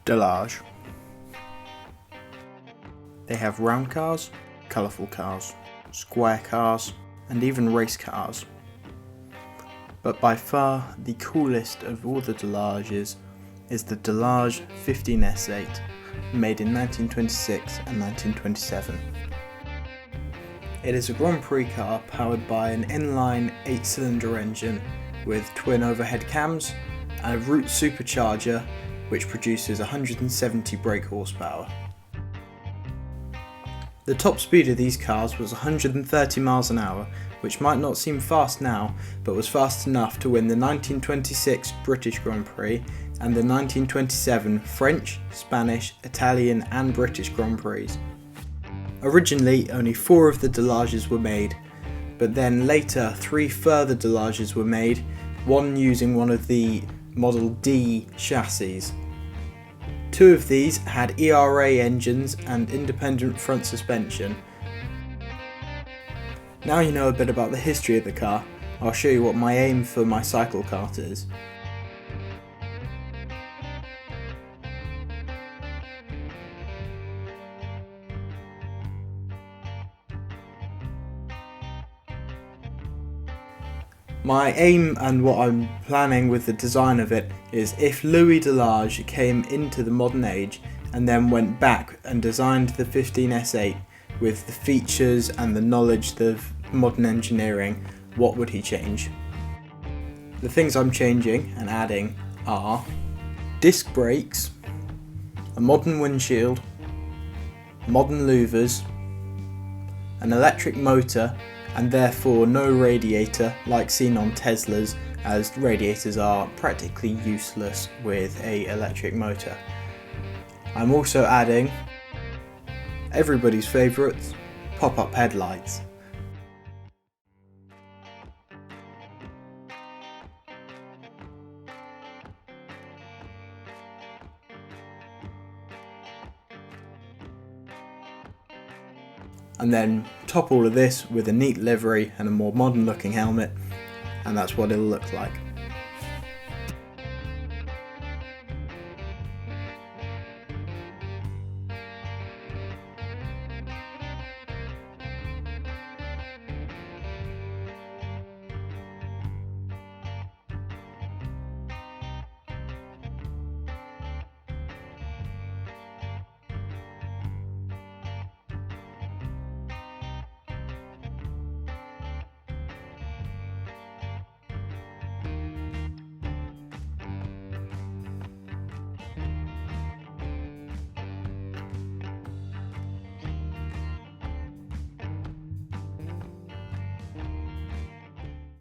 Delage. They have round cars, colourful cars, square cars, and even race cars. But by far the coolest of all the Delages is the Delage 15S8, made in 1926 and 1927. It is a Grand Prix car powered by an inline 8-cylinder engine with twin overhead cams and a root supercharger which produces 170 brake horsepower. The top speed of these cars was 130 miles an hour, which might not seem fast now, but was fast enough to win the 1926 British Grand Prix and the 1927 French, Spanish, Italian and British Grand Prix. Originally only 4 of the Delages were made, but then later 3 further Delages were made, one using one of the Model D chassis. 2 of these had ERA engines and independent front suspension. Now you know a bit about the history of the car, I'll show you what my aim for my cyclekart is. My aim and what I'm planning with the design of it is if Louis Delage came into the modern age and then went back and designed the 15S8 with the features and the knowledge of modern engineering, what would he change? The things I'm changing and adding are disc brakes, a modern windshield, modern louvers, an electric motor, and therefore no radiator like seen on Teslas, as radiators are practically useless with an electric motor. I'm also adding everybody's favourites, pop-up headlights. And then top all of this with a neat livery and a more modern looking helmet, and that's what it'll look like.